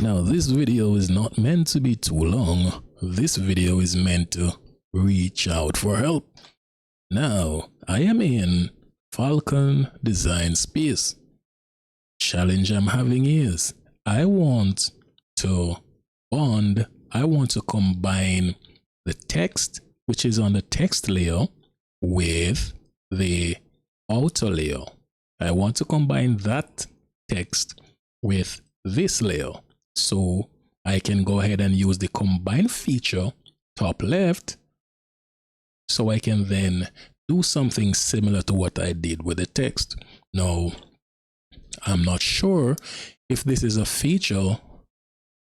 Now this video is not meant to be too long. This video is meant to reach out for help. Now I am in Falcon design space. Challenge I'm having is I want to combine the text which is on the text layer with the outer layer. I want to combine that text with this layer. So I can go ahead and use the combine feature top left, so I can then do something similar to what I did with the text. Now, I'm not sure if this is a feature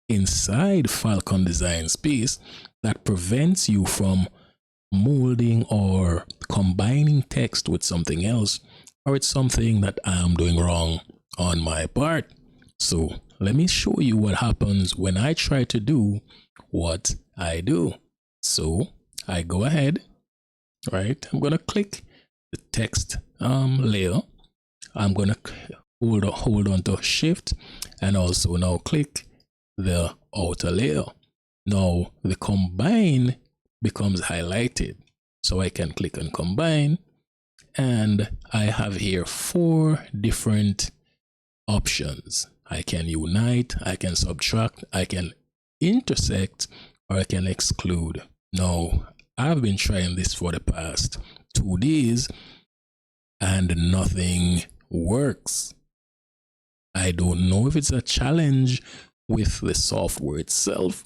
inside Falcon design space that prevents you from molding or combining text with something else, or it's something that I'm doing wrong on my part. So let me show you what happens when I try to do what I do. So I go ahead, right? I'm going to click the text layer. I'm going to hold on to shift and also now click the outer layer. Now the combine becomes highlighted. So I can click on combine and I have here 4 different options. I can unite, I can subtract, I can intersect, or I can exclude. Now, I've been trying this for the past 2 days and nothing works. I don't know if it's a challenge with the software itself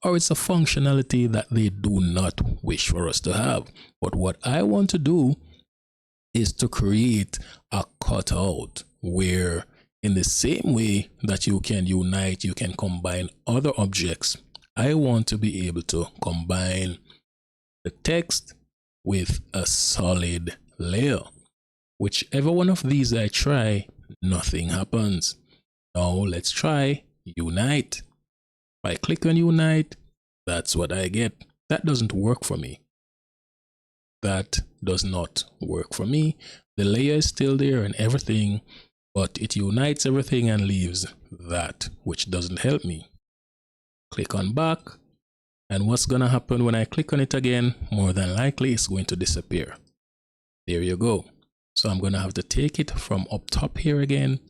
or it's a functionality that they do not wish for us to have. But what I want to do is to create a cutout where in the same way that you can unite, you can combine other objects. I want to be able to combine the text with a solid layer. Whichever one of these I try, nothing happens. Now let's try unite. If I click on unite, that's what I get. That doesn't work for me. That does not work for me. The layer is still there and everything, but it unites everything and leaves that, which doesn't help me. Click on back, and what's gonna happen when I click on it again? More than likely it's going to disappear. There you go. So I'm gonna have to take it from up top here again,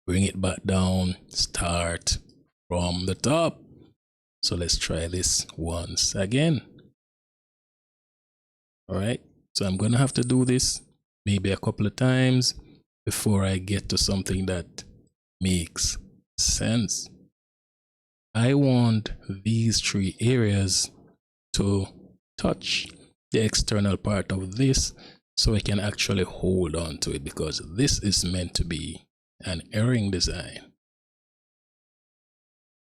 bring it back down, start from the top. So let's try this once again. All right, so I'm gonna have to do this maybe a couple of times before I get to something that makes sense. I want these 3 areas to touch the external part of this so I can actually hold on to it, because this is meant to be an airing design.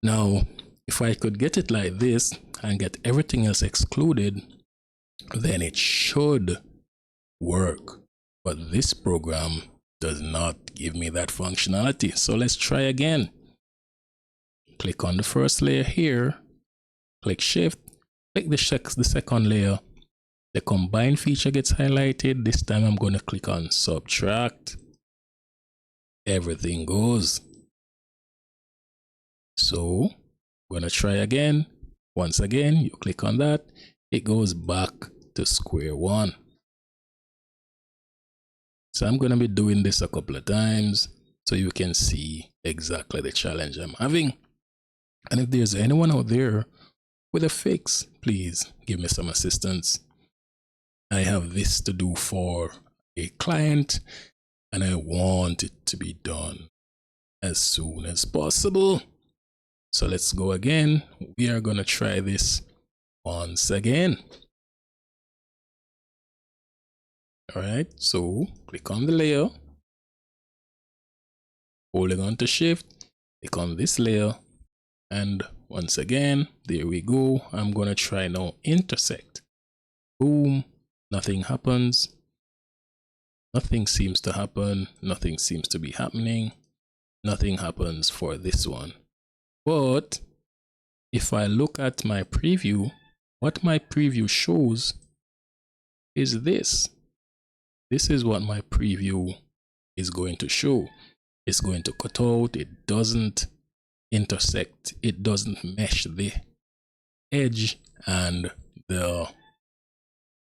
Now, if I could get it like this and get everything else excluded, then it should work. But this program does not give me that functionality. So let's try again. Click on the first layer here, click shift, click the second layer. The combine feature gets highlighted. This time I'm going to click on subtract. Everything goes. So I'm going to try again. Once again, you click on that, it goes back to square one. So I'm going to be doing this a couple of times so you can see exactly the challenge I'm having. And if there's anyone out there with a fix, please give me some assistance. I have this to do for a client and I want it to be done as soon as possible. So let's go again. We are going to try this once again. All right, so click on the layer, holding on to shift, click on this layer, and once again, there we go. I'm going to try now intersect. Boom, nothing happens. Nothing seems to happen. Nothing seems to be happening. Nothing happens for this one. But if I look at my preview, what my preview shows is this. This is what my preview is going to show. It's going to cut out. It doesn't intersect. It doesn't mesh the edge and the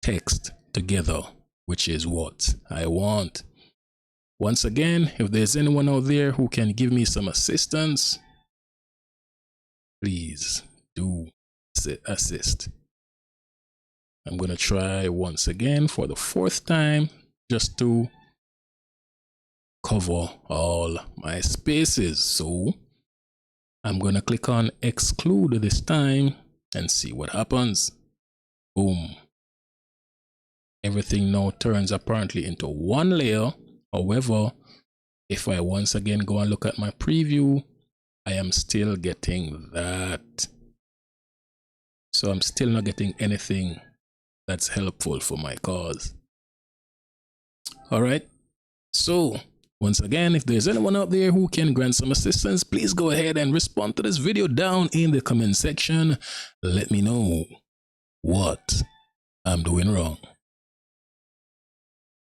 text together, which is what I want. Once again, if there's anyone out there who can give me some assistance, please do assist. I'm going to try once again for the 4th time just to cover all my spaces. So I'm going to click on exclude this time and see what happens. Boom. Everything now turns apparently into one layer. However, if I once again go and look at my preview, I am still getting that. So I'm still not getting anything that's helpful for my cause. All right. So once again, if there's anyone out there who can grant some assistance, please go ahead and respond to this video down in the comment section. Let me know what I'm doing wrong.